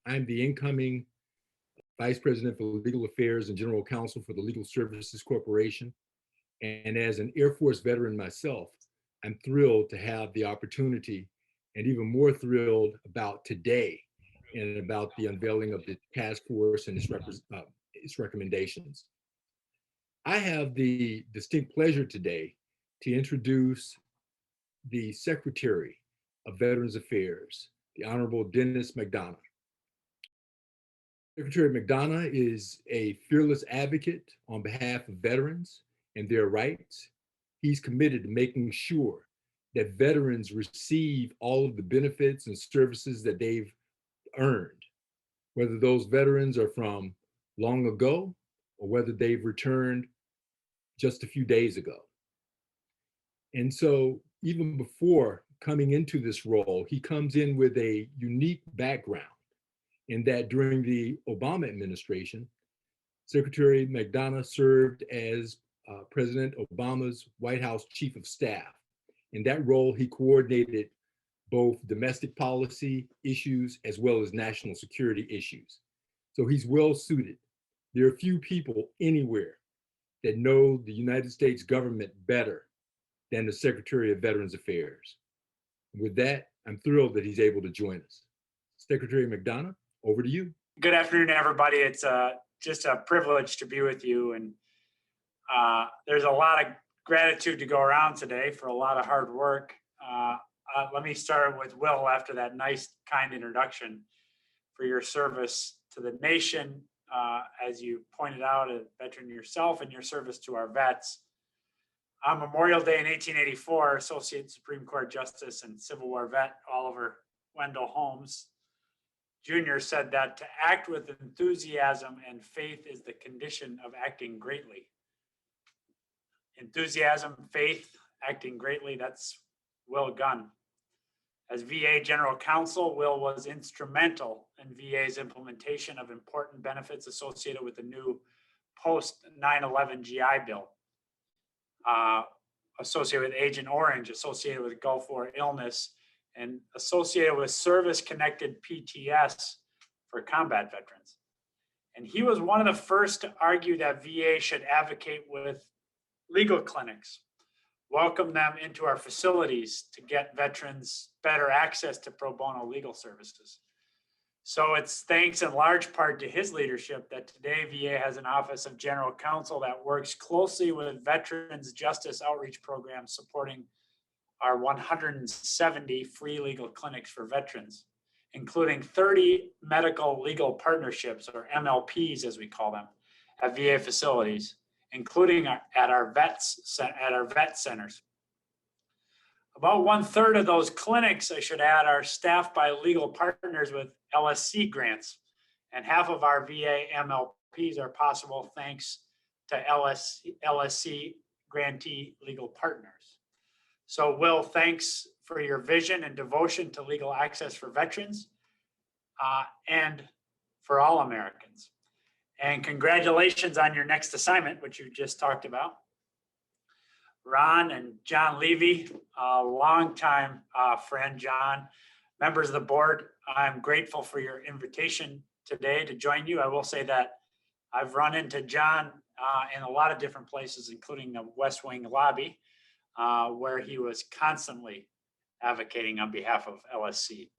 I'm the incoming Vice President for Legal Affairs and General Counsel for the Legal Services Corporation. And as an Air Force veteran myself, I'm thrilled to have the opportunity and even more thrilled about today and about the unveiling of the task force and its recommendations. I have the distinct pleasure today to introduce the Secretary of Veterans Affairs, the Honorable Dennis McDonough. Secretary McDonough is a fearless advocate on behalf of veterans and their rights. He's committed to making sure that veterans receive all of the benefits and services that they've earned, whether those veterans are from long ago or whether they've returned just a few days ago. And so even before coming into this role, he comes in with a unique background in that during the Obama administration, Secretary McDonough served as President Obama's White House Chief of Staff. In that role, he coordinated both domestic policy issues as well as national security issues. So he's well suited. There are few people anywhere that know the United States government better than the Secretary of Veterans Affairs. With that, I'm thrilled that he's able to join us. Secretary McDonough, over to you. Good afternoon, everybody. It's just a privilege to be with you. And there's a lot of gratitude to go around today for a lot of hard work. Let me start with Will after that nice, kind introduction for your service to the nation. As you pointed out, a veteran yourself and your service to our vets. On Memorial Day in 1884, Associate Supreme Court Justice and Civil War vet Oliver Wendell Holmes Jr. said that to act with enthusiasm and faith is the condition of acting greatly. Enthusiasm, faith, acting greatly, that's Will Gunn. As VA General Counsel, Will was instrumental in VA's implementation of important benefits associated with the new post 9/11 GI Bill, associated with Agent Orange, associated with Gulf War illness, and associated with service-connected PTS for combat veterans. And he was one of the first to argue that VA should advocate with legal clinics, welcome them into our facilities to get veterans better access to pro bono legal services. So it's thanks in large part to his leadership that today VA has an Office of General Counsel that works closely with Veterans Justice Outreach Programs supporting our 170 free legal clinics for veterans, including 30 medical legal partnerships, or MLPs as we call them, at VA facilities, including at our vet centers. About 1/3 of those clinics, I should add, are staffed by legal partners with LSC grants, and half of our VA MLPs are possible thanks to LSC grantee legal partners. So Will, thanks for your vision and devotion to legal access for veterans and for all Americans. And congratulations on your next assignment, which you just talked about. Ron and John Levy, a longtime friend, John, members of the board, I'm grateful for your invitation today to join you. I will say that I've run into John in a lot of different places, including the West Wing lobby, where he was constantly advocating on behalf of LSC.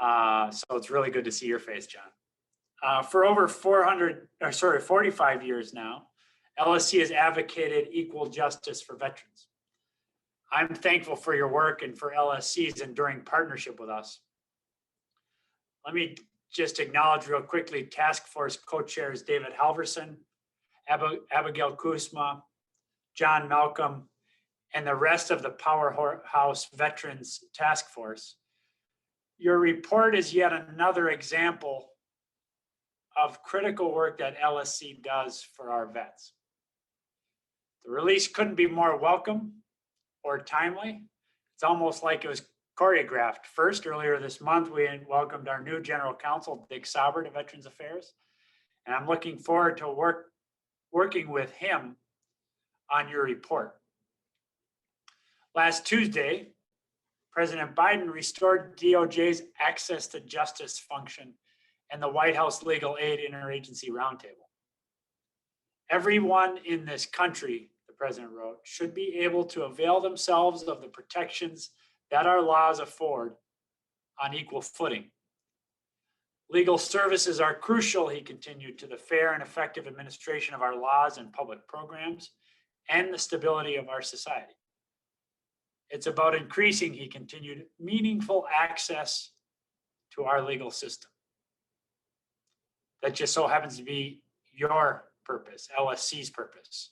So it's really good to see your face, John. For over 45 years now, LSC has advocated equal justice for veterans. I'm thankful for your work and for LSC's enduring partnership with us. Let me just acknowledge real quickly task force co-chairs David Halverson, Abigail Kusma, John Malcolm, and the rest of the Powerhouse Veterans Task Force. Your report is yet another example of critical work that LSC does for our vets. The release couldn't be more welcome or timely. It's almost like it was choreographed. First, earlier this month, we welcomed our new General Counsel, Dick Sauber, to Veterans Affairs. And I'm looking forward to working with him on your report. Last Tuesday, President Biden restored DOJ's access to justice function and the White House Legal Aid Interagency Roundtable. Everyone in this country, the president wrote, should be able to avail themselves of the protections that our laws afford on equal footing. Legal services are crucial, he continued, to the fair and effective administration of our laws and public programs and the stability of our society. It's about increasing, he continued, meaningful access to our legal system. That just so happens to be your purpose, LSC's purpose.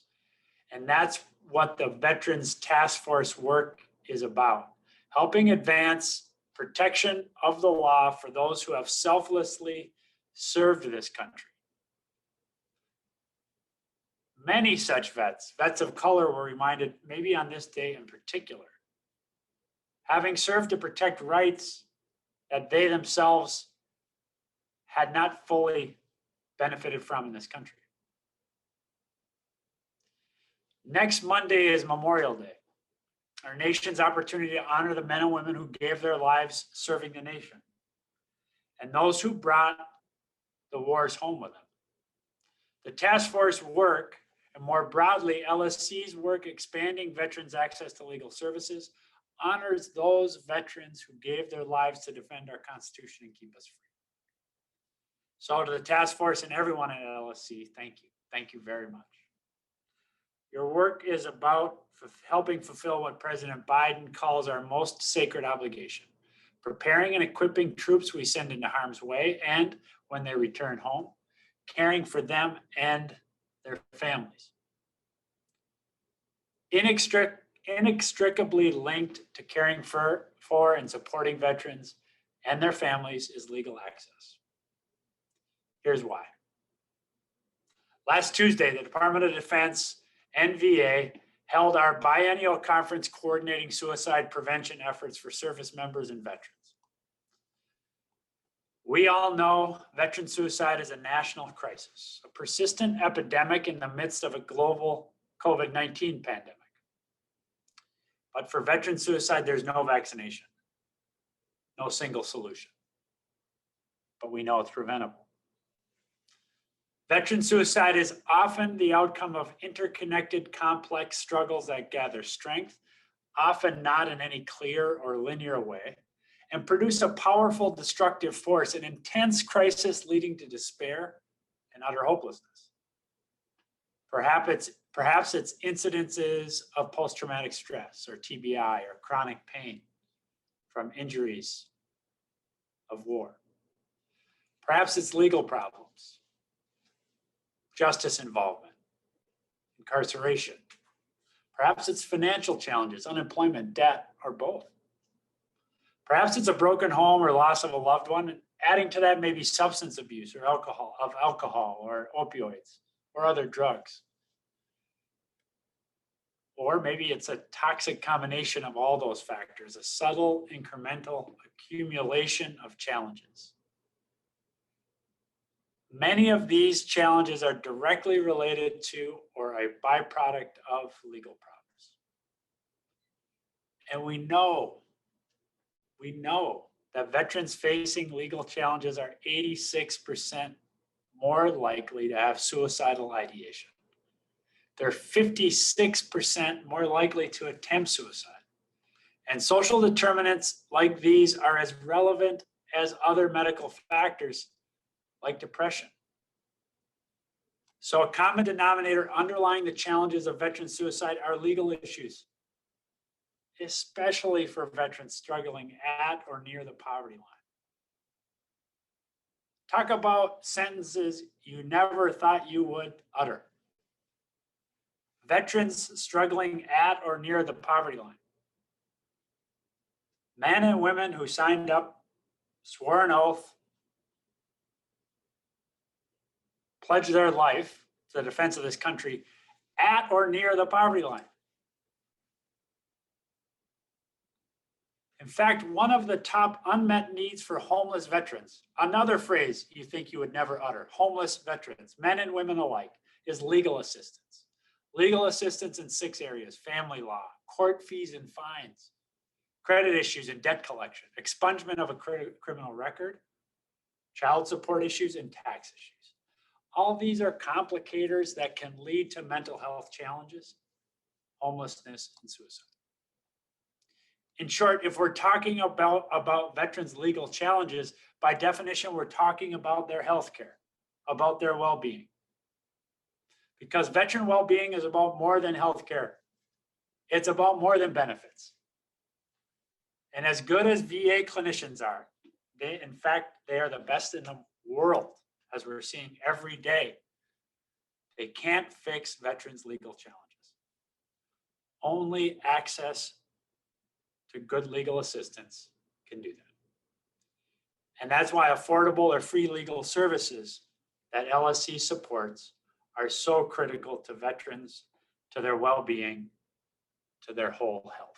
And that's what the Veterans Task Force work is about, helping advance protection of the law for those who have selflessly served this country. Many such vets of color, were reminded, maybe on this day in particular, having served to protect rights that they themselves had not fully benefited from in this country. Next Monday is Memorial Day, our nation's opportunity to honor the men and women who gave their lives serving the nation and those who brought the wars home with them. The task force work, and more broadly, LSC's work expanding veterans' access to legal services, honors those veterans who gave their lives to defend our Constitution and keep us free. So to the task force and everyone at LSC, thank you. Thank you very much. Your work is about helping fulfill what President Biden calls our most sacred obligation, preparing and equipping troops we send into harm's way, and when they return home, caring for them and their families. Inextricably linked to caring for and supporting veterans and their families is legal access. Here's why. Last Tuesday, the Department of Defense and VA held our biennial conference coordinating suicide prevention efforts for service members and veterans. We all know veteran suicide is a national crisis, a persistent epidemic in the midst of a global COVID-19 pandemic. But for veteran suicide, there's no vaccination, no single solution. But we know it's preventable. Veteran suicide is often the outcome of interconnected, complex struggles that gather strength, often not in any clear or linear way, and produce a powerful destructive force, an intense crisis leading to despair and utter hopelessness. Perhaps it's incidences of post-traumatic stress or TBI or chronic pain from injuries of war. Perhaps it's legal problems, justice involvement, incarceration. Perhaps it's financial challenges, unemployment, debt, or both. Perhaps it's a broken home or loss of a loved one. And adding to that, maybe substance abuse or alcohol or opioids or other drugs. Or maybe it's a toxic combination of all those factors, a subtle, incremental accumulation of challenges. Many of these challenges are directly related to or a byproduct of legal problems. And we know that veterans facing legal challenges are 86% more likely to have suicidal ideation. They're 56% more likely to attempt suicide. And social determinants like these are as relevant as other medical factors like depression. So a common denominator underlying the challenges of veteran suicide are legal issues, especially for veterans struggling at or near the poverty line. Talk about sentences you never thought you would utter. Veterans struggling at or near the poverty line. Men and women who signed up, swore an oath, pledged their life to the defense of this country at or near the poverty line. In fact, one of the top unmet needs for homeless veterans, another phrase you think you would never utter, homeless veterans, men and women alike, is legal assistance. Legal assistance in 6 areas: family law, court fees and fines, credit issues and debt collection, expungement of a criminal record, child support issues, and tax issues. All these are complicators that can lead to mental health challenges, homelessness, and suicide. In short, if we're talking about veterans' legal challenges, by definition, we're talking about their health care, about their well-being. Because veteran well-being is about more than health care. It's about more than benefits. And as good as VA clinicians are, in fact, they are the best in the world, as we're seeing every day. They can't fix veterans' legal challenges. Only access to good legal assistance can do that. And that's why affordable or free legal services that LSC supports are so critical to veterans, to their well-being, to their whole health.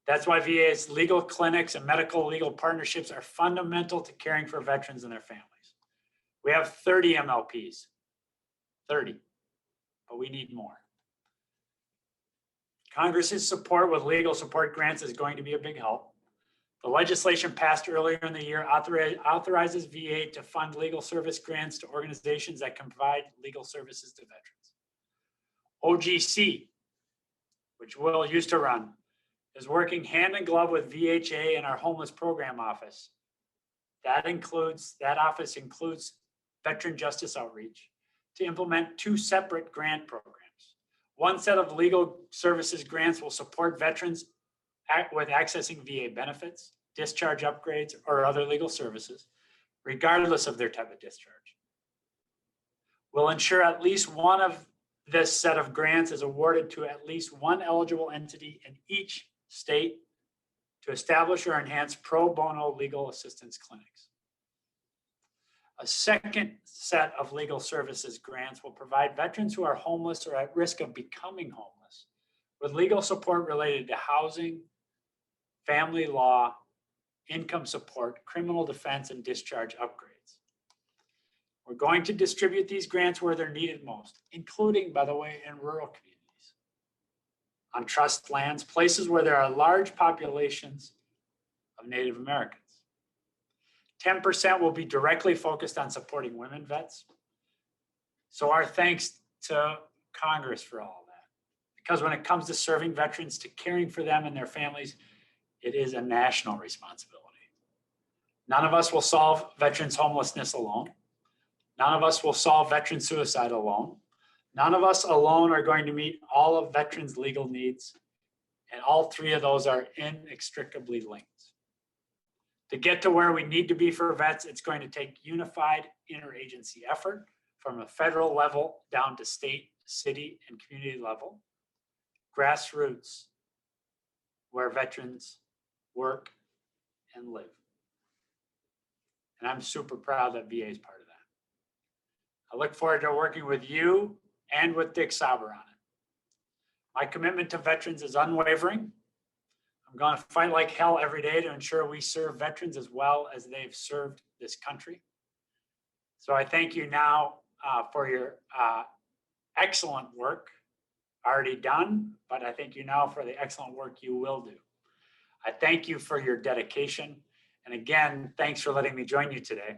That's why VA's legal clinics and medical legal partnerships are fundamental to caring for veterans and their families. We have 30 MLPs, 30, but we need more. Congress's support with legal support grants is going to be a big help. The legislation passed earlier in the year authorizes VA to fund legal service grants to organizations that can provide legal services to veterans. OGC, which Will used to run, is working hand in glove with VHA and our homeless program office. That office includes Veteran Justice Outreach to implement 2 separate grant programs. One set of legal services grants will support veterans with accessing VA benefits, discharge upgrades, or other legal services, regardless of their type of discharge. We'll ensure at least one of this set of grants is awarded to at least one eligible entity in each state to establish or enhance pro bono legal assistance clinics. A second set of legal services grants will provide veterans who are homeless or at risk of becoming homeless with legal support related to housing, family law, income support, criminal defense, and discharge upgrades. We're going to distribute these grants where they're needed most, including, by the way, in rural communities, on trust lands, places where there are large populations of Native Americans. 10% will be directly focused on supporting women vets. So our thanks to Congress for all of that. Because when it comes to serving veterans, to caring for them and their families, it is a national responsibility. None of us will solve veterans' homelessness alone. None of us will solve veteran suicide alone. None of us alone are going to meet all of veterans' legal needs. And all 3 of those are inextricably linked. To get to where we need to be for vets, it's going to take unified interagency effort from a federal level down to state, city, and community level, grassroots, where veterans work and live. And I'm super proud that VA is part of that. I look forward to working with you and with Dick Sauber on it. My commitment to veterans is unwavering. I'm going to fight like hell every day to ensure we serve veterans as well as they've served this country. So I thank you now for your excellent work already done, but I thank you now for the excellent work you will do. I thank you for your dedication. And again, thanks for letting me join you today.